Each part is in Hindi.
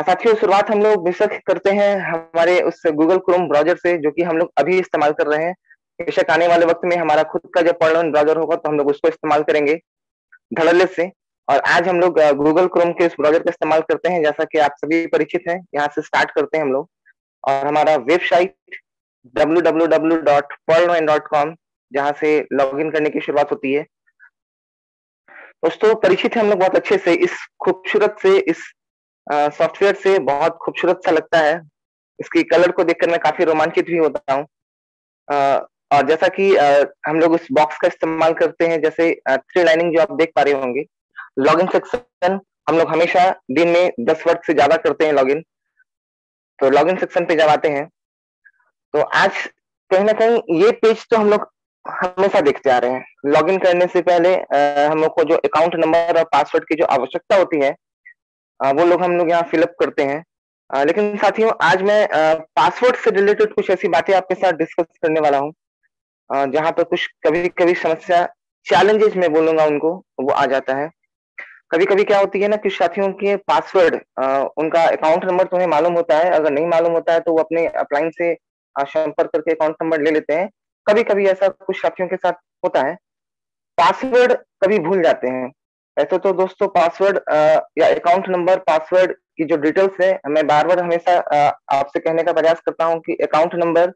साथियों, शुरुआत हम लोग बेशक करते हैं हमारे उस गूगल क्रोम ब्राउज़र से, जो कि हम लोग अभी इस्तेमाल कर रहे हैं। बेशक आने वाले वक़्त में हमारा खुद का जब पर्ल ब्राउज़र होगा तो हम लोग उसको इस्तेमाल करेंगे धड़ल्ले से। और आज हम लोग गूगल क्रोम के उस ब्राउज़र का इस्तेमाल करते हैं, जैसा कि आप सभी परिचित हैं। यहाँ से स्टार्ट करते हैं हम लोग, और हमारा वेबसाइट www.pearlwine.com, जहाँ से लॉगिन करने की शुरुआत होती है। दोस्तों, परिचित हैं हम लोग बहुत अच्छे से इस खूबसूरत से इस सॉफ्टवेयर से, बहुत खूबसूरत सा लगता है। इसकी कलर को देखकर मैं काफ़ी रोमांचित भी होता हूँ। अ, और जैसा कि हम लोग उस बॉक्स का इस्तेमाल करते हैं, जैसे 3 लाइनिंग जो आप देख पा रहे होंगे। लॉगिन सेक्शन हम लोग हमेशा दिन में 10 वर्ड से ज़्यादा करते हैं लॉगिन। तो लॉगिन सेक्शन पे जब आते हैं, तो आज कहीं न कहीं ये पेज तो हम लोग हमेशा देखते आ रहे हैं। लॉगिन करने से पहले हम लोग को जो अकाउंट नंबर और पासवर्ड की जो आवश्यकता होती है, वो लोग हम लोग यहाँ फ़िल अप करते हैं। लेकिन साथियों, आज मैं पासवर्ड से रिलेटेड कुछ ऐसी बातें आपके साथ डिस्कस करने वाला हूँ, जहाँ पर कुछ कभी-कभी समस्या, चैलेंजेस मैं बोलूँगा उनको, वो आ जाता है। कभी-कभी क्या होती है ना कि साथियों के पासवर्ड, उनका अकाउंट नंबर तो उन्हें मालूम होता है, अगर नहीं मालूम होता है तो वो अपने अपलाइन से संपर्क करके अकाउंट नंबर ले लेते हैं। कभी-कभी ऐसा कुछ साथियों के साथ होता है, पासवर्ड कभी भूल जाते हैं। ऐसे तो दोस्तों पासवर्ड या अकाउंट नंबर, पासवर्ड की जो डिटेल्स है, मैं बार-बार हमेशा आपसे कहने का प्रयास करता हूँ कि account number,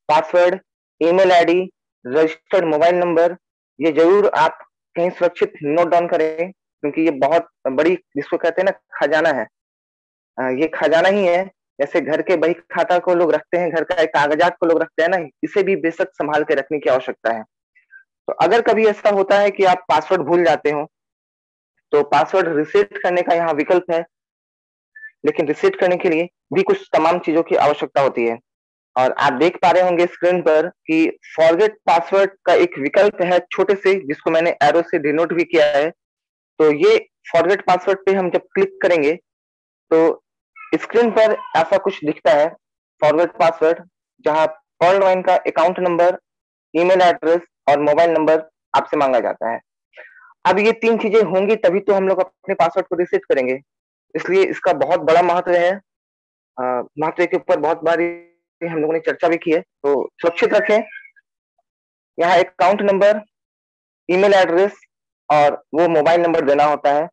password, email ID, registered mobile number, ये ज़रूर आप कहीं सुरक्षित नोट डाउन करें, क्योंकि ये बहुत बड़ी, जिसको कहते हैं ना, खजाना है। ये खजाना ही है। जैसे घर के बही खाता को लोग रखते हैं, घर का एक कागज़ात को लोग रखते हैं ना, इसे भी बेशक सँभाल के रखने की आवश्यकता है। तो अगर कभी ऐसा होता है कि आप पासवर्ड भूल जाते हो, तो पासवर्ड रीसेट करने का यहाँ विकल्प है, लेकिन रीसेट करने के लिए भी कुछ तमाम चीज़ों की आवश्यकता होती है। और आप देख पा रहे होंगे स्क्रीन पर कि फॉरगेट पासवर्ड का एक विकल्प है छोटे से, जिसको मैंने एरो से डिनोट भी किया है। तो ये फॉरगेट पासवर्ड पे हम जब क्लिक करेंगे, तो स्क्रीन पर ऐसा कुछ दिखता है, फॉरगेट पासवर्ड, जहाँ पर्ल वाइन का अकाउंट नंबर, ईमेल एड्रेस और मोबाइल नंबर आपसे माँगा जाता है। अब ये 3 चीज़ें होंगी तभी तो हम लोग अपने पासवर्ड को रीसेट करेंगे। इसलिए इसका बहुत बड़ा महत्व है। महत्व के ऊपर बहुत बारी हम लोगों ने चर्चा भी की है, तो सुरक्षित रखें। यहाँ अकाउंट नंबर, ईमेल एड्रेस और वो मोबाइल नंबर देना होता है।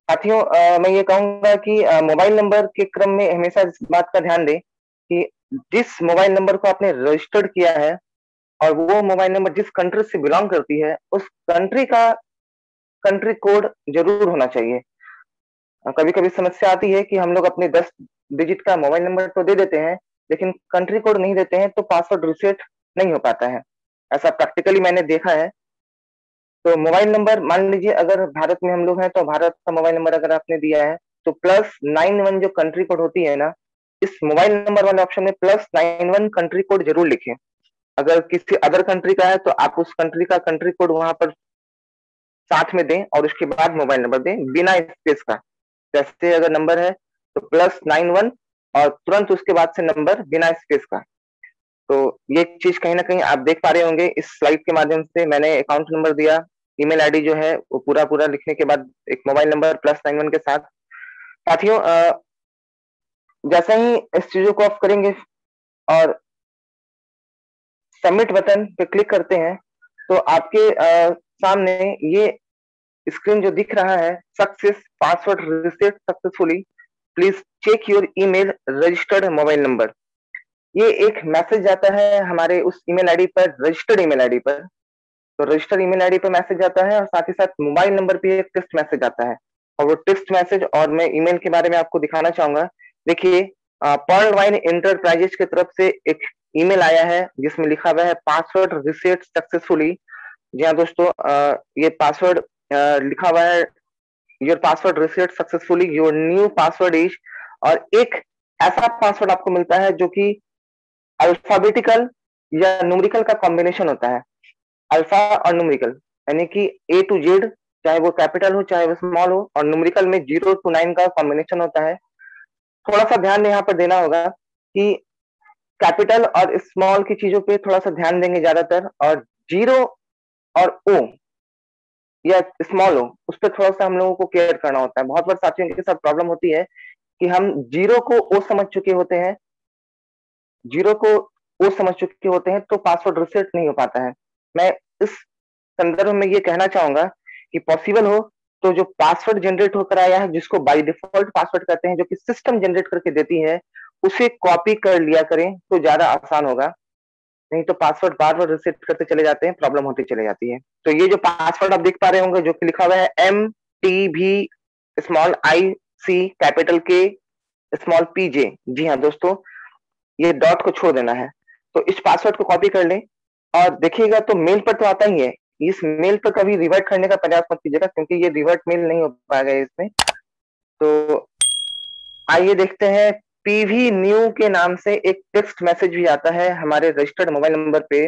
साथियों, मैं ये कहूँगा कि मोबाइल नंबर के क्रम में हमेशा इस बात का ध्यान दें कि जिस मोबाइल नंबर को आपने रजिस्टर्ड किया है और वो मोबाइल नंबर जिस कंट्री से बिलॉन्ग करती है, उस कंट्री का कंट्री कोड ज़रूर होना चाहिए। कभी-कभी समस्या आती है कि हम लोग अपने 10 डिजिट का मोबाइल नंबर तो दे देते हैं, लेकिन कंट्री कोड नहीं देते हैं, तो पासवर्ड रीसेट नहीं हो पाता है। ऐसा प्रैक्टिकली मैंने देखा है। तो मोबाइल नंबर, मान लीजिए अगर भारत में हम लोग हैं, तो भारत का मोबाइल नंबर अगर आपने दिया है, तो +91 जो कंट्री कोड होती है ना, इस मोबाइल नंबर वाले ऑप्शन में +91 कंट्री कोड ज़रूर लिखें। अगर किसी अदर कंट्री का है, तो आप उस कंट्री का कंट्री कोड वहाँ पर साथ में दें और उसके बाद मोबाइल नंबर दें, बिना स्पेस का। जैसे अगर नंबर है तो +91 और तुरंत उसके बाद से नंबर बिना स्पेस का। तो ये चीज़ कहीं न कहीं आप देख पा रहे होंगे इस स्लाइड के माध्यम से। मैंने अकाउंट नंबर दिया, ईमेल आईडी जो है वो पूरा-पूरा लिखने के बाद एक मोबाइल नंबर +91 के साथ। साथियों, जैसे ही इस चीज़ों को आप करेंगे और सबमिट बटन पे क्लिक करते हैं, तो आपके सामने ये स्क्रीन जो दिख रहा है, success password reset successfully, please check your email registered mobile number. ये एक मैसेज आता है हमारे उस ईमेल आईडी पर, रजिस्टर्ड ईमेल आईडी पर। तो रजिस्टर्ड ईमेल आईडी पर मैसेज आता है और साथ ही साथ मोबाइल नंबर पे एक टेक्स्ट मैसेज आता है। और वो टेक्स्ट मैसेज, और मैं ईमेल के बारे में आपको दिखाना चाहूंगा। देखिए, पर्ल वाइन एंटरप्राइजेज की तरफ से एक ईमेल आया है जिसमें लिखा हुआ है पासवर्ड रिसेट सक्सेसफुली। जी हाँ दोस्तों, ये पासवर्ड लिखा हुआ है, your password reset successfully, your new password is. और एक ऐसा पासवर्ड आपको मिलता है जो कि अल्फाबेटिकल या न्यूमेरिकल का कॉम्बिनेशन होता है। अल्फा और न्यूमेरिकल, यानी कि ए टू जेड, चाहे वो कैपिटल हो चाहे वो स्मॉल हो, और न्यूमेरिकल में 0 to 9 का कॉम्बिनेशन होता है। थोड़ा सा ध्यान यहाँ पर देना होगा कि कैपिटल और स्मॉल की चीजों पे थोड़ा सा ध्यान देंगे ज्यादातर, और जीरो और ओ या स्मॉल हो, उस पर थोड़ा सा हम लोगों को केयर करना होता है। बहुत बार साथियों के साथ प्रॉब्लम होती है कि हम जीरो को ओ समझ चुके होते हैं, जीरो को ओ समझ चुके होते हैं, तो पासवर्ड रीसेट नहीं हो पाता है। मैं इस संदर्भ में ये कहना चाहूंगा कि पॉसिबल हो तो जो पासवर्ड जनरेट होकर आया है, जिसको बाय डिफॉल्ट पासवर्ड कहते हैं, जो कि सिस्टम जनरेट करके देती है, उसे कॉपी कर लिया करें तो ज्यादा आसान होगा। नहीं तो पासवर्ड बार बार रिसेट करते चले जाते हैं, प्रॉब्लम होती चली जाती है। तो ये जो पासवर्ड आप देख पा रहे होंगे, जो कि लिखा हुआ है MTV स्मॉल IC कैपिटल के स्मॉल PJ, जी हाँ दोस्तों, ये डॉट को छोड़ देना है। तो इस पासवर्ड को कॉपी कर लें और देखिएगा तो मेल पर तो आता ही है। इस मेल पर कभी रिवर्ट करने का प्रयास मत कीजिएगा, क्योंकि ये रिवर्ट मेल नहीं हो पाएगा इसमें। तो आइए देखते हैं, पीवी न्यू के नाम से एक टेक्स्ट मैसेज भी आता है हमारे रजिस्टर्ड मोबाइल नंबर पे,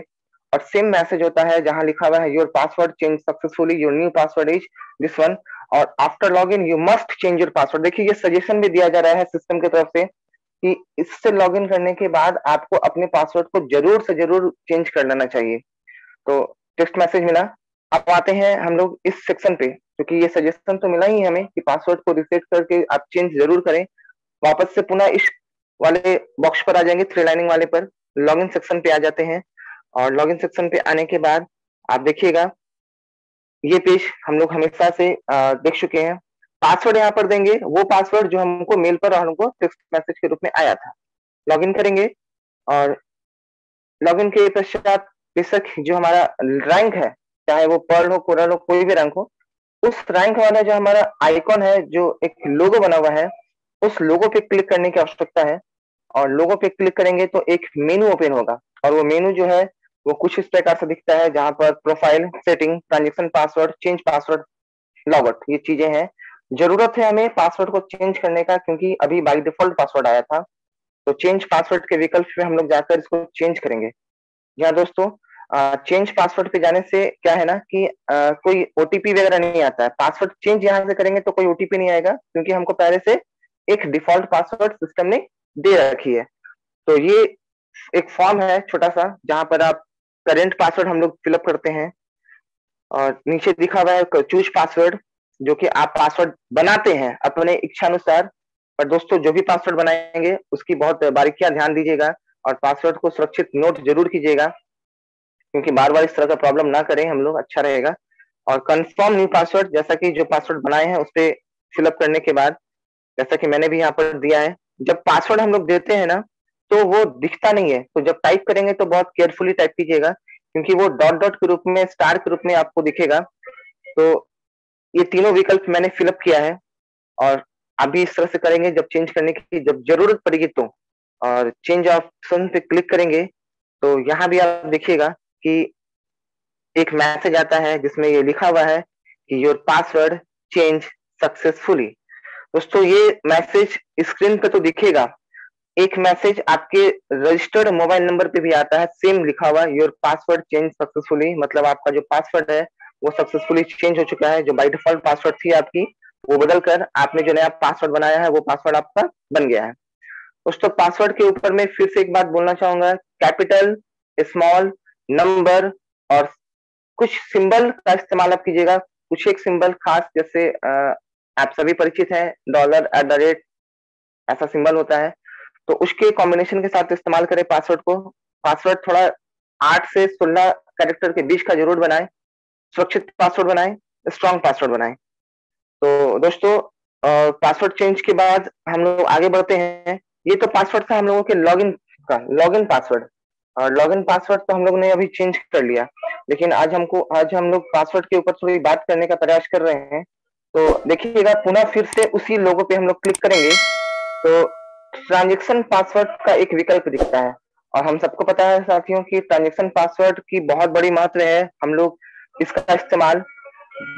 और सेम मैसेज होता है जहां लिखा हुआ है your password change successfully, your new password is this one, और after log in you must change your password. देखिए, ये सजेशन भी दिया जा रहा है सिस्टम की तरफ से कि इससे लॉग इन करने के बाद आपको अपने पासवर्ड को जरूर से जरूर चेंज कर लेना चाहिए। तो टेक्स्ट मैसेज मिला। अब आते हैं हम लोग इस सेक्शन पे, क्योंकि ये सजेशन तो मिला ही हमें कि पासवर्ड को रिसेट करके आप चेंज जरूर करें। वापस से पुनः इस वाले बॉक्स पर आ जाएंगे, थ्री लाइनिंग वाले पर, लॉगिन सेक्शन पे आ जाते हैं। और लॉगिन सेक्शन पे आने के बाद आप देखिएगा, ये पेज हम लोग हमेशा से देख चुके हैं। पासवर्ड यहाँ पर देंगे, वो पासवर्ड जो हमको मेल पर हमको टेक्स्ट मैसेज के रूप में आया था। लॉगिन करेंगे और लॉगिन के पश्चात बेशक जो हमारा रैंक है, चाहे वो पर्ल हो, कोरल हो, कोई भी रैंक हो, उस रैंक वाला जो हमारा आइकॉन है, जो एक लोगो बना हुआ है, उस लोगो पे क्लिक करने की आवश्यकता है। और लोगो पे क्लिक करेंगे तो एक मेनू ओपन होगा, और वो मेनू जो है वो कुछ इस प्रकार से दिखता है, जहां पर profile, setting, transaction password, change password, logout, ये चीजें हैं। जरूरत है हमें पासवर्ड को चेंज करने का, क्योंकि अभी बाई डिफॉल्ट पासवर्ड आया था। तो चेंज पासवर्ड के विकल्प पे हम लोग जाकर इसको चेंज करेंगे। जी हाँ दोस्तों, चेंज पासवर्ड पे जाने से क्या है ना कि कोई ओटीपी वगैरह नहीं आता है। पासवर्ड चेंज यहाँ से करेंगे तो कोई ओटीपी नहीं आएगा, क्योंकि हमको पहले से एक डिफॉल्ट पासवर्ड सिस्टम ने दे रखी है। तो ये एक फॉर्म है छोटा सा, जहां पर आप करेंट पासवर्ड हम लोग फिलअप करते हैं, और नीचे दिखा हुआ है चूज पासवर्ड, जो कि आप पासवर्ड बनाते हैं अपने इच्छानुसार। पर दोस्तों, जो भी पासवर्ड बनाएंगे उसकी बहुत बारीकियां ध्यान दीजिएगा, और पासवर्ड को सुरक्षित नोट जरूर कीजिएगा, क्योंकि बार बार इस तरह का प्रॉब्लम ना करें हम लोग, अच्छा रहेगा। और कंफर्म न्यू पासवर्ड, जैसा कि जो पासवर्ड बनाए हैं उस पर फिलअप करने के बाद, जैसा कि मैंने भी यहाँ पर दिया है, जब पासवर्ड हम लोग देते हैं ना, तो वो दिखता नहीं है। तो जब टाइप करेंगे तो बहुत केयरफुली टाइप कीजिएगा, क्योंकि वो डॉट डॉट के रूप में, स्टार के रूप में आपको दिखेगा। तो ये तीनों विकल्प मैंने फिलअप किया है, और अभी इस तरह से करेंगे जब चेंज करने की जब जरूरत पड़ेगी तो। और चेंज ऑप्शन पे क्लिक करेंगे तो यहाँ भी आप देखिएगा कि एक मैसेज आता है जिसमें ये लिखा हुआ है कि योर पासवर्ड चेंज सक्सेसफुली। दोस्तों, ये मैसेज स्क्रीन पे तो दिखेगा, एक मैसेज आपके रजिस्टर्ड मोबाइल नंबर पे भी आता है, सेम लिखा हुआ योर पासवर्ड चेंज सक्सेसफुली, मतलब आपका जो पासवर्ड है वो सक्सेसफुली चेंज हो चुका है। जो बाय डिफॉल्ट पासवर्ड थी आपकी, वो बदल कर आपने जो नया पासवर्ड बनाया है वो पासवर्ड आपका बन गया है। दोस्तों, पासवर्ड के ऊपर में फिर से एक बात बोलना चाहूंगा, कैपिटल, स्मॉल, नंबर और कुछ सिंबल का इस्तेमाल आप कीजिएगा। कुछ एक सिंबल खास, जैसे आप सभी परिचित हैं, डॉलर, एट द रेट, ऐसा सिंबल होता है, तो उसके कॉम्बिनेशन के साथ इस्तेमाल करें पासवर्ड को। पासवर्ड थोड़ा 8 से 16 कैरेक्टर के बीच का जरूर बनाएं, सुरक्षित पासवर्ड बनाएं, स्ट्रॉन्ग पासवर्ड बनाएं। तो दोस्तों, पासवर्ड चेंज के बाद हम लोग आगे बढ़ते हैं। ये तो पासवर्ड था हम लोगों के लॉगिन का, लॉगिन पासवर्ड। और लॉगिन पासवर्ड तो हम लोग ने अभी चेंज कर लिया, लेकिन आज हम लोग पासवर्ड के ऊपर थोड़ी बात करने का प्रयास कर रहे हैं। तो देखिएगा, पुनः फिर से उसी लोगो पे हम लोग क्लिक करेंगे तो ट्रांजेक्शन पासवर्ड का एक विकल्प दिखता है। और हम सबको पता है साथियों कि ट्रांजेक्शन पासवर्ड की बहुत बड़ी महत्व है। हम लोग इसका इस्तेमाल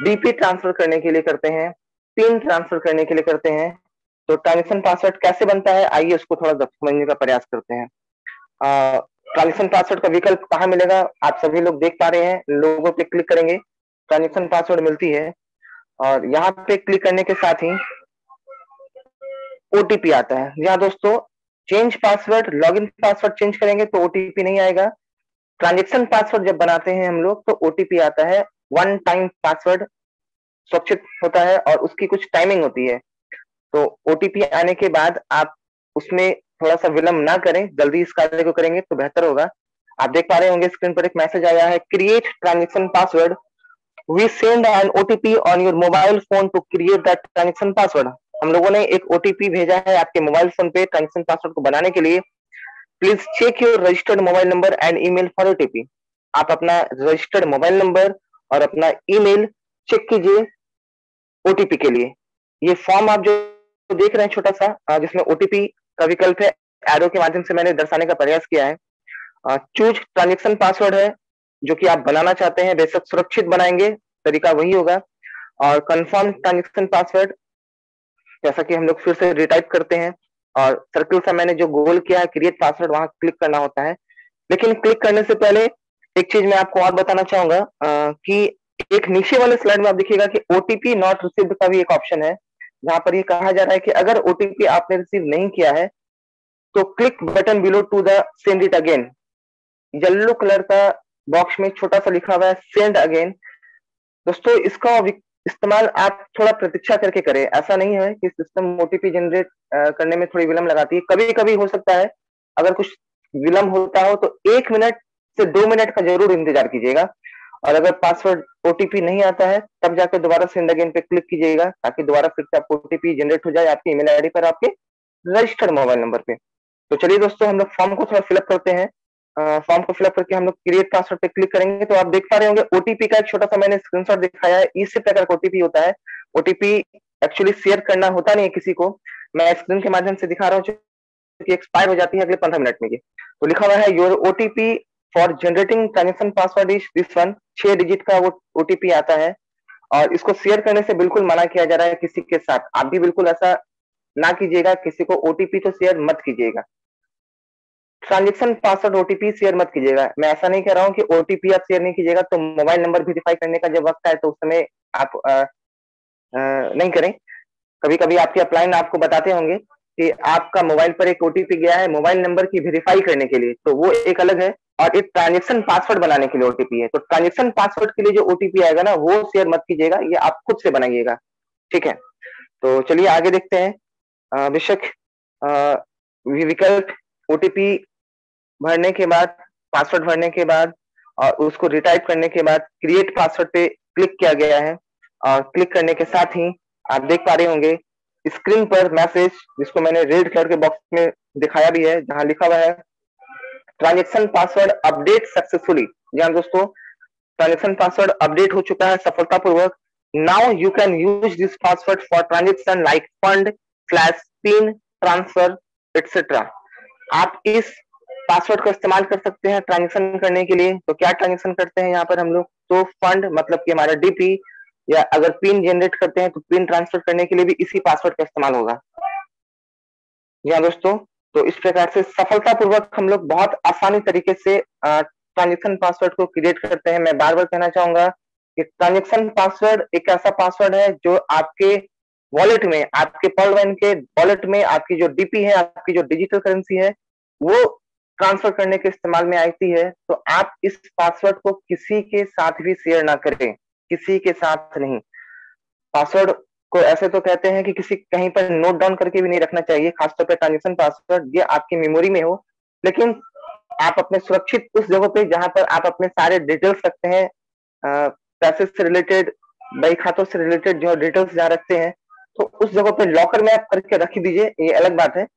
डीपी ट्रांसफर करने के लिए करते हैं, पिन ट्रांसफर करने के लिए करते हैं। तो ट्रांजेक्शन पासवर्ड कैसे बनता है, आइए उसको थोड़ा समझने का प्रयास करते हैं। ट्रांजेक्शन पासवर्ड का विकल्प कहाँ मिलेगा, आप सभी लोग देख पा रहे हैं, लोगों पे क्लिक करेंगे, ट्रांजेक्शन पासवर्ड मिलती है। और यहाँ पे क्लिक करने के साथ ही ओटीपी आता है। जी हाँ दोस्तों, change password, login password change करेंगे तो ओटीपी नहीं आएगा। ट्रांजेक्शन पासवर्ड जब बनाते हैं हम लोग तो ओटीपी आता है। वन टाइम पासवर्ड सुरक्षित होता है और उसकी कुछ टाइमिंग होती है। तो ओटीपी आने के बाद आप उसमें थोड़ा सा विलंब ना करें, जल्दी इस कार्य को करेंगे तो बेहतर होगा। आप देख पा रहे होंगे स्क्रीन पर एक मैसेज आया है, create transaction password, we send an OTP on your mobile phone to create that transaction password. हम लोगों ने एक ओटीपी भेजा है आपके मोबाइल फोन पे ट्रांजेक्शन पासवर्ड को बनाने के लिए। Please check your registered mobile number and email for OTP. आप अपना रजिस्टर्ड मोबाइल नंबर और अपना ईमेल चेक कीजिए ओटीपी के लिए। ये फॉर्म आप जो देख रहे हैं छोटा सा, जिसमें ओटीपी का विकल्प है, एरो के माध्यम से मैंने दर्शाने का प्रयास किया है। चूज ट्रांजेक्शन पासवर्ड है जो कि आप बनाना चाहते हैं, बेशक सुरक्षित बनाएंगे, तरीका वही होगा। और कंफर्म ट्रांजेक्शन पासवर्ड, जैसा कि हम लोग फिर से रिटाइप करते हैं और सर्कल से मैंने जो गोल किया है क्रिएट पासवर्ड, वहां क्लिक करना होता है। लेकिन क्लिक करने से पहले एक चीज मैं आपको और बताना चाहूंगा कि एक नीचे वाले स्लाइड में आप देखिएगा कि ओटीपी नॉट रिसीव्ड का भी एक ऑप्शन है, जहां पर ये कहा जा रहा है कि अगर ओटीपी आपने रिसीव नहीं किया है तो click button below to the send it again. Yellow colour का बॉक्स में छोटा सा लिखा हुआ है सेंड अगेन। दोस्तों इसका इस्तेमाल आप थोड़ा प्रतीक्षा करके करें। ऐसा नहीं है कि सिस्टम ओटीपी जनरेट करने में थोड़ी विलंब लगाती है, कभी कभी हो सकता है। अगर कुछ विलंब होता हो तो 1 मिनट से 2 मिनट का जरूर इंतजार कीजिएगा। और अगर पासवर्ड ओटीपी नहीं आता है तब जाकर दोबारा सेंड अगेन पे क्लिक कीजिएगा, ताकि दोबारा फिर से आपको ओटीपी जनरेट हो जाए आपकी ईमेल आईडी पर, आपके रजिस्टर्ड मोबाइल नंबर पे। तो चलिए दोस्तों हम लोग फॉर्म को थोड़ा फिलअप करते हैं। फॉर्म को फिलअप करके हम लोग क्रिएट पासवर्ड पे क्लिक करेंगे तो आप देख पा रहे होंगे ओटीपी का एक छोटा सा मैंने स्क्रीनशॉट दिखाया है। इसी प्रकार का ओटीपी होता है। ओटीपी एक्चुअली शेयर करना होता नहीं है किसी को, मैं स्क्रीन के माध्यम से दिखा रहा हूँ, कि एक्सपायर हो जाती है अगले 15 मिनट में। ये तो लिखा हुआ है your OTP for generating transaction password is this one. 6 digit का वो ओटीपी आता है और इसको शेयर करने से बिल्कुल मना किया जा रहा है किसी के साथ। आप भी बिल्कुल ऐसा ना कीजिएगा, किसी को ओटीपी तो शेयर मत कीजिएगा। ट्रांजेक्शन पासवर्ड ओटीपी शेयर मत कीजिएगा। मैं ऐसा नहीं कह रहा हूँ कि ओटीपी आप शेयर नहीं कीजिएगा, तो मोबाइल नंबर वेरीफाई करने का जब वक्त आए तो उस समय आप नहीं करें। कभी कभी आपके अपलाइन आपको बताते होंगे कि आपका मोबाइल पर एक ओटीपी गया है मोबाइल नंबर की वेरीफाई करने के लिए, तो वो एक अलग है। और एक ट्रांजेक्शन पासवर्ड बनाने के लिए ओटीपी है, तो ट्रांजेक्शन पासवर्ड के लिए जो ओटीपी आएगा ना वो शेयर मत कीजिएगा, ये आप खुद से बनाइएगा। ठीक है, तो चलिए आगे देखते हैं। बेशक विकल्प ओटीपी भरने के बाद, पासवर्ड भरने के बाद और उसको रिटाइप करने के बाद क्रिएट पासवर्ड पे क्लिक किया गया है। और क्लिक करने के साथ ही आप देख पा रहे होंगे स्क्रीन पर मैसेज, जिसको मैंने रेड कलर के बॉक्स में दिखाया भी है, जहां लिखा हुआ है ट्रांजेक्शन पासवर्ड अपडेट सक्सेसफुली। जी हाँ दोस्तों, ट्रांजेक्शन पासवर्ड अपडेट हो चुका है सफलतापूर्वक। Now you can use this password for transaction like fund, flash, pin, transfer etcetera. आप इस पासवर्ड का इस्तेमाल कर सकते हैं ट्रांजेक्शन करने के लिए। तो क्या ट्रांजेक्शन करते हैं यहाँ पर हम लोग, तो फंड मतलब कि हमारा डीपी, या अगर पिन जनरेट करते हैं तो पिन ट्रांसफर करने के लिए भी इसी पासवर्ड का इस्तेमाल होगा। जी हाँ दोस्तों, तो इस प्रकार से सफलतापूर्वक हम लोग बहुत आसानी तरीके से ट्रांजेक्शन पासवर्ड को क्रिएट करते हैं। मैं बार बार कहना चाहूंगा कि ट्रांजेक्शन पासवर्ड एक ऐसा पासवर्ड है जो आपके वॉलेट में, आपके पर्ल के वॉलेट में आपकी जो डीपी है, आपकी जो डिजिटल करेंसी है, वो ट्रांसफर करने के इस्तेमाल में आती है। तो आप इस पासवर्ड को किसी के साथ भी शेयर ना करें, किसी के साथ नहीं। पासवर्ड को ऐसे तो कहते हैं कि किसी कहीं पर नोट डाउन करके भी नहीं रखना चाहिए, खासतौर पर ट्रांजेक्शन पासवर्ड, ये आपकी मेमोरी में हो। लेकिन आप अपने सुरक्षित उस जगह पे जहां पर आप अपने सारे डिटेल्स रखते हैं, पैसे से रिलेटेड, बैंक खातों से रिलेटेड जो डिटेल्स जहाँ रखते हैं, तो उस जगह पे लॉकर में आप करके रख दीजिए, ये अलग बात है।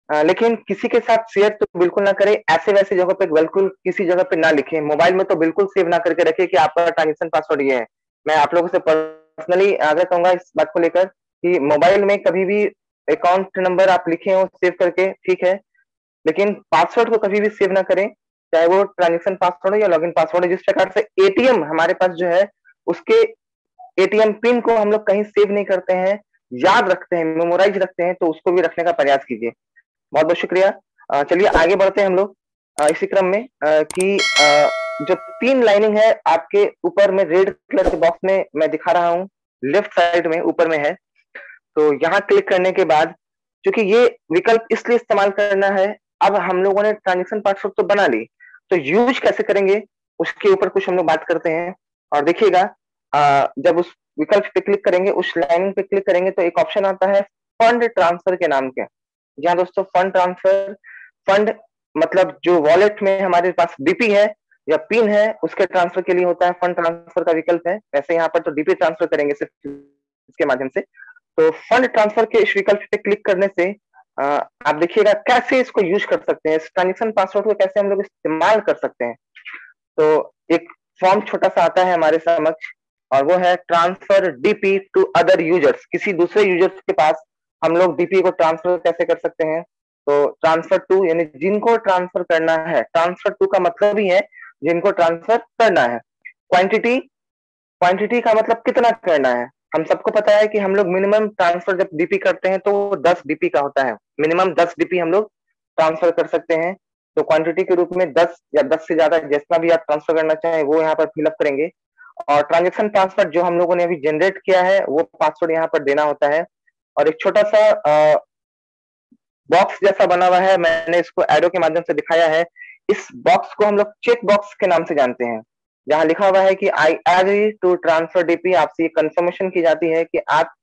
लेकिन किसी के साथ शेयर तो बिल्कुल ना करें। ऐसे वैसे जगह पे बिल्कुल किसी जगह पे ना लिखें। मोबाइल में तो बिल्कुल सेव ना करके रखें कि आपका ट्रांजेक्शन पासवर्ड ये है। मैं आप लोगों से पर्सनली आग्रह करूंगा इस बात को लेकर कि मोबाइल में कभी भी अकाउंट नंबर आप लिखे हो सेव करके, ठीक है, लेकिन पासवर्ड को कभी भी सेव ना करें, चाहे वो ट्रांजेक्शन पासवर्ड हो या लॉगिन पासवर्ड हो। जिस प्रकार से एटीएम हमारे पास जो है, उसके एटीएम पिन को हम लोग कहीं सेव नहीं करते हैं, याद रखते हैं, मेमोराइज रखते हैं, तो उसको भी रखने का प्रयास कीजिए। बहुत बहुत शुक्रिया। चलिए आगे बढ़ते हैं हम लोग इसी क्रम में कि जो 3 लाइनिंग है आपके ऊपर में रेड कलर के बॉक्स में मैं दिखा रहा हूँ, लेफ्ट साइड में ऊपर में है। तो यहाँ क्लिक करने के बाद, क्योंकि ये विकल्प इसलिए इस्तेमाल करना है, अब हम लोगों ने ट्रांजेक्शन पासवर्ड तो बना ली, तो यूज कैसे करेंगे उसके ऊपर कुछ हम लोग बात करते हैं। और देखिएगा जब उस विकल्प पे क्लिक करेंगे, उस लाइन पे क्लिक करेंगे, तो एक ऑप्शन आता है फंड ट्रांसफर के नाम के। जी हाँ दोस्तों, फंड ट्रांसफर, फंड मतलब जो वॉलेट में हमारे पास डीपी है या पिन है उसके ट्रांसफर के लिए होता है, फंड ट्रांसफर का विकल्प है। वैसे यहाँ पर तो डीपी ट्रांसफर करेंगे सिर्फ इसके माध्यम से। तो फंड ट्रांसफर के इस विकल्प पे क्लिक करने से आप देखिएगा कैसे इसको यूज कर सकते हैं, इस ट्रांजेक्शन पासवर्ड को कैसे हम लोग इस्तेमाल कर सकते हैं। तो एक फॉर्म छोटा सा आता है हमारे समक्ष और वो है transfer DP to other users. किसी दूसरे यूजर्स के पास हम लोग डीपी को ट्रांसफर कैसे कर सकते हैं। तो ट्रांसफर टू यानी जिनको ट्रांसफर करना है, ट्रांसफर टू का मतलब ही है जिनको ट्रांसफर करना है। क्वांटिटी, क्वांटिटी का मतलब कितना करना है। हम सबको पता है कि हम लोग मिनिमम ट्रांसफर जब डीपी करते हैं तो वो 10 डीपी का होता है, मिनिमम 10 डीपी हम लोग ट्रांसफर कर सकते हैं। तो क्वांटिटी के रूप में 10 या 10 से ज्यादा जितना भी आप ट्रांसफर करना चाहें वो यहाँ पर फिलअप करेंगे। और ट्रांजेक्शन पासवर्ड जो हम लोगों ने अभी जनरेट किया है वो पासवर्ड यहाँ पर देना होता है। और एक छोटा सा बॉक्स जैसा बना हुआ है, मैंने इसको एरो के माध्यम से दिखाया है। इस बॉक्स को हम लोग चेक बॉक्स के नाम से जानते हैं, जहां लिखा हुआ है कि I agree to transfer DP. आपसे ये कंफर्मेशन की जाती है कि आप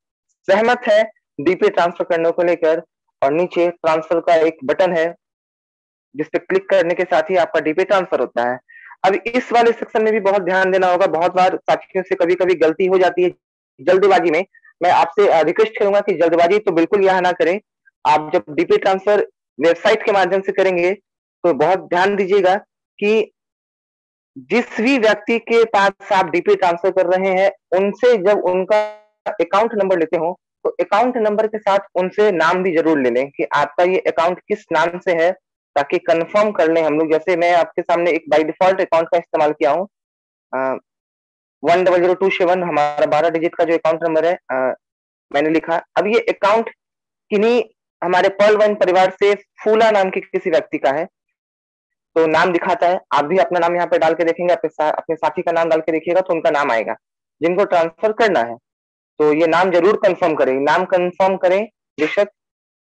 सहमत है डीपी ट्रांसफर करने को लेकर। और नीचे ट्रांसफर का एक बटन है जिस पे क्लिक करने के साथ ही आपका डीपी ट्रांसफर होता है। अब इस वाले सेक्शन में भी बहुत ध्यान देना होगा, बहुत बार साथियों से कभी कभी गलती हो जाती है जल्दबाजी में। मैं आपसे रिक्वेस्ट करूंगा कि जल्दबाजी तो बिल्कुल यहाँ ना करें। आप जब डीपी ट्रांसफर वेबसाइट के माध्यम से करेंगे तो बहुत ध्यान दीजिएगा कि जिस भी व्यक्ति के पास आप डीपी ट्रांसफर कर रहे हैं उनसे जब उनका अकाउंट नंबर लेते हो तो अकाउंट नंबर के साथ उनसे नाम भी जरूर ले लें कि आपका ये अकाउंट किस नाम से है, ताकि कंफर्म कर लें हम लोग। जैसे मैं आपके सामने एक बाय डिफॉल्ट अकाउंट का इस्तेमाल किया हूँ, 10027 हमारा 12 डिजिट का जो अकाउंट नंबर है मैंने लिखा। अब ये अकाउंट किन्हीं हमारे पर्ल वन परिवार से फूला नाम के किसी व्यक्ति का है, तो नाम दिखाता है। आप भी अपना नाम यहाँ पे डाल के देखेंगे, अपने साथी का नाम डाल के देखिएगा तो उनका नाम आएगा जिनको ट्रांसफर करना है। तो ये नाम जरूर कंफर्म करें, नाम कंफर्म करें बेशक,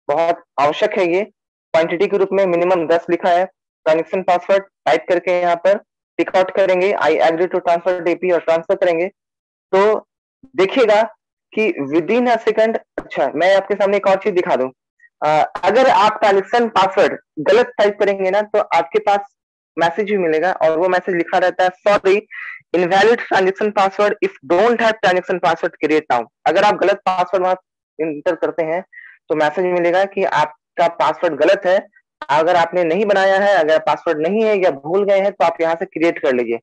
बहुत आवश्यक है ये। क्वांटिटी के रूप में मिनिमम 10 लिखा है। ट्रांजेक्शन पासवर्ड टाइप करके यहाँ पर टिक आउट करेंगे, I agree to transfer DP और ट्रांसफर करेंगे। तो देखिएगा कि विद इन अ सेकंड। अच्छा, मैं आपके सामने एक और चीज दिखा दूं। अगर आप ट्रांजेक्शन पासवर्ड गलत टाइप करेंगे ना तो आपके पास मैसेज भी मिलेगा और वो मैसेज लिखा रहता है sorry invalid transaction password if don't have transaction password create now. अगर आप गलत पासवर्ड वहां इंटर करते हैं तो मैसेज मिलेगा कि आपका पासवर्ड गलत है, अगर आपने नहीं बनाया है, अगर पासवर्ड नहीं है या भूल गए हैं तो आप यहाँ से क्रिएट कर लीजिए।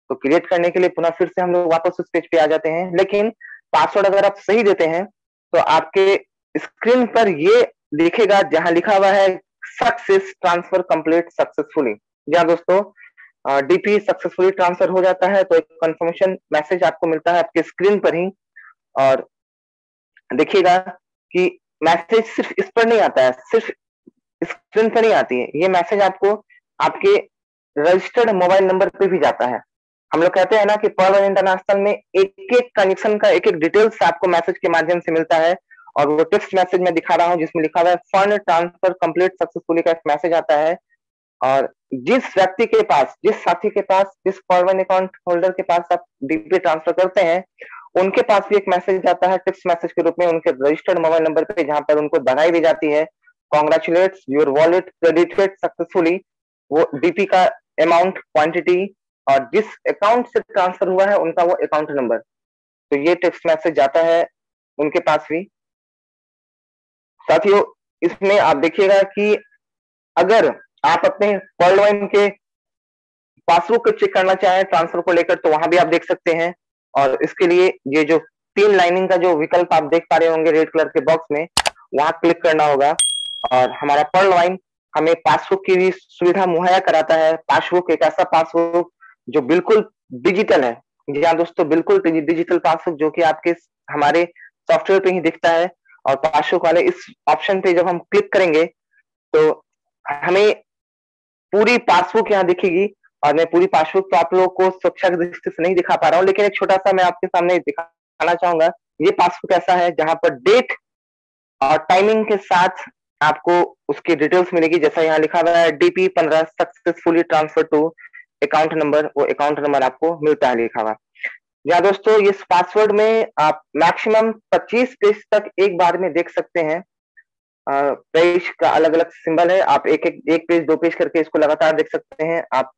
तो क्रिएट करने के लिए पुनः फिर से हम लोग वापस उस पेज पे आ जाते हैं। लेकिन पासवर्ड अगर आप सही देते हैं तो आपके स्क्रीन पर ये दिखेगा जहां लिखा हुआ है सक्सेस ट्रांसफर कंप्लीट सक्सेसफुली। जी हाँ दोस्तों, डीपी सक्सेसफुली ट्रांसफर हो जाता है तो एक कंफर्मेशन मैसेज आपको मिलता है आपके स्क्रीन पर ही। और देखिएगा कि मैसेज सिर्फ इस पर नहीं आता है, सिर्फ स्क्रीन पर नहीं आती है, ये मैसेज आपको आपके रजिस्टर्ड मोबाइल नंबर पे भी जाता है। हम लोग कहते हैं ना कि पर्ल इंटरनेशनल में एक एक ट्रांजेक्शन का एक एक डिटेल्स आपको मैसेज के माध्यम से मिलता है। और वो टेक्स्ट मैसेज मैं दिखा रहा हूँ जिसमें लिखा हुआ है फंड ट्रांसफर कंप्लीट सक्सेसफुली का एक मैसेज आता है। और जिस व्यक्ति के पास, जिस साथी के पास, जिस पर्ल अकाउंट होल्डर के पास आप डीपी ट्रांसफर करते हैं उनके पास भी एक मैसेज आता है टेक्स्ट मैसेज के रूप में उनके रजिस्टर्ड मोबाइल नंबर पे, जहां पर उनको बधाई दी जाती है, congratulates your wallet credited successfully. वो डीपी का अमाउंट, क्वांटिटी और जिस अकाउंट से ट्रांसफर हुआ है उनका वो अकाउंट नंबर, तो ये टेक्स्ट मैसेज जाता है उनके पास भी। साथियों, इसमें आप देखिएगा कि अगर आप अपने पर्ल वाइन के पासबुक को चेक करना चाहें ट्रांसफर को लेकर तो वहां भी आप देख सकते हैं। और इसके लिए ये जो 3 लाइनिंग का जो विकल्प आप देख पा रहे होंगे रेड कलर के बॉक्स में, वहां क्लिक करना होगा। और हमारा पर्ल वाइन हमें पासबुक की भी सुविधा मुहैया कराता है। पासबुक एक ऐसा पासबुक जो बिल्कुल डिजिटल है। जी हाँ दोस्तों, बिल्कुल डिजिटल पासबुक जो कि आपके हमारे सॉफ्टवेयर पे ही दिखता है। और पासबुक वाले इस ऑप्शन पे जब हम क्लिक करेंगे तो हमें पूरी पासबुक यहाँ दिखेगी। और मैं पूरी पासबुक तो आप लोगों को सुरक्षा की दृष्टि से नहीं दिखा पा रहा हूँ, लेकिन एक छोटा सा मैं आपके सामने दिखाना चाहूंगा। ये पासबुक ऐसा है जहां पर डेट और टाइमिंग के साथ आपको उसकी डिटेल्स मिलेगी। जैसा यहाँ लिखा हुआ है DP 15 successfully transfer to account number, वो अकाउंट नंबर आपको मिलता है लिखा हुआ। या दोस्तों, इस पासवर्ड में आप मैक्सिमम 25 पेज तक एक बार में देख सकते हैं। पेज का अलग अलग सिंबल है, आप एक पेज दो पेज करके इसको लगातार देख सकते हैं आप।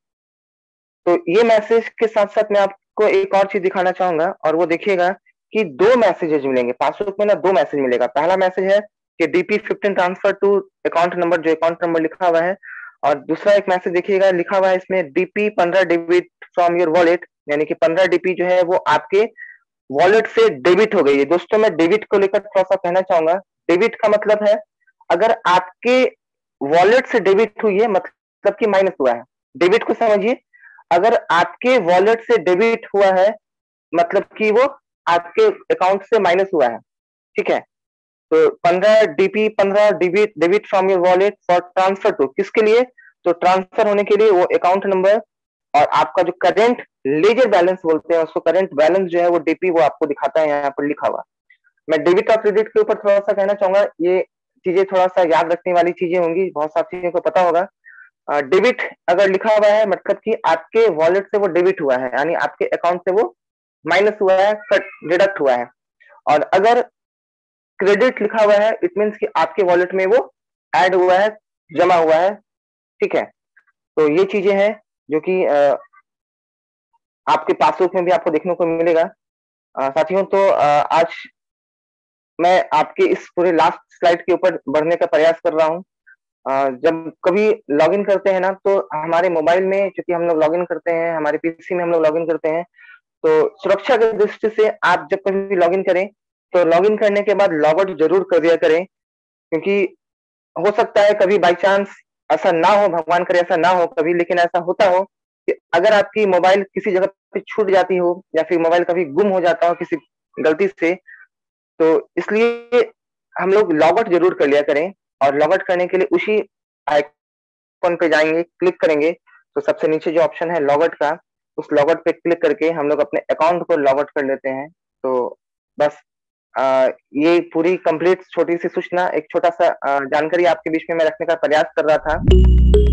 तो ये मैसेज के साथ साथ मैं आपको एक और चीज दिखाना चाहूंगा, और वो देखिएगा कि दो मैसेजेस मिलेंगे पासबुक में ना, दो मैसेज मिलेगा। पहला मैसेज है कि DP15 transfer to account number, जो अकाउंट नंबर लिखा हुआ है। और दूसरा एक मैसेज देखिएगा लिखा हुआ है इसमें DP15 debit from your wallet, यानी कि 15 DP जो है वो आपके वॉलेट से डेबिट हो गई है। दोस्तों मैं डेबिट को लेकर थोड़ा सा कहना चाहूंगा। डेबिट का मतलब है अगर आपके वॉलेट से डेबिट हुई है मतलब कि माइनस हुआ है। डेबिट को समझिए, अगर आपके वॉलेट से डेबिट हुआ है मतलब कि वो आपके अकाउंट से माइनस हुआ है, ठीक है। तो 15 debit debit from your wallet for transfer to, किसके लिए? तो ट्रांसफर होने के लिए वो अकाउंट नंबर और आपका जो करेंट लेजर बैलेंस बोलते हैं उसको, करेंट बैलेंस जो है वो DP वो आपको दिखाता है यहाँ पर लिखा हुआ। मैं डेबिट और क्रेडिट के ऊपर थोड़ा सा कहना चाहूंगा, ये चीजें थोड़ा सा याद रखने वाली चीजें होंगी, बहुत सारी चीजों को पता होगा। डेबिट अगर लिखा हुआ है मतलब कि आपके वॉलेट से वो डेबिट हुआ है, यानी आपके अकाउंट से वो माइनस हुआ है, कट डिडक्ट हुआ है। और अगर क्रेडिट लिखा हुआ है इट मीन्स कि आपके वॉलेट में वो ऐड हुआ है, जमा हुआ है, ठीक है। तो ये चीजें हैं जो कि आपके पासबुक में भी आपको देखने को मिलेगा। साथियों तो आज मैं आपके इस पूरे लास्ट स्लाइड के ऊपर बढ़ने का प्रयास कर रहा हूँ। जब कभी लॉगिन करते हैं ना तो हमारे मोबाइल में चूंकि हम लोग लॉगिन करते हैं, हमारे PC में हम लोग लॉगिन करते हैं, तो सुरक्षा की दृष्टि से आप जब कभी भी लॉगिन करें तो लॉगिन करने के बाद लॉग आउट जरूर कर दिया करें, क्योंकि हो सकता है कभी बाई चांस ऐसा ना हो, भगवान करे ऐसा ना हो कभी, लेकिन ऐसा होता हो कि अगर आपकी मोबाइल किसी जगह पे छूट जाती हो या फिर मोबाइल कभी गुम हो जाता हो किसी गलती से, तो इसलिए हम लोग लॉग आउट जरूर कर लिया करें। और लॉग आउट करने के लिए उसी आइकन पे जाएंगे, क्लिक करेंगे तो सबसे नीचे जो ऑप्शन है लॉग आउट का, उस लॉग आउट पे क्लिक करके हम लोग अपने अकाउंट को लॉग आउट कर लेते हैं। तो बस ये पूरी कंप्लीट छोटी सी सूचना, एक छोटा सा जानकारी आपके बीच में मैं रखने का प्रयास कर रहा था।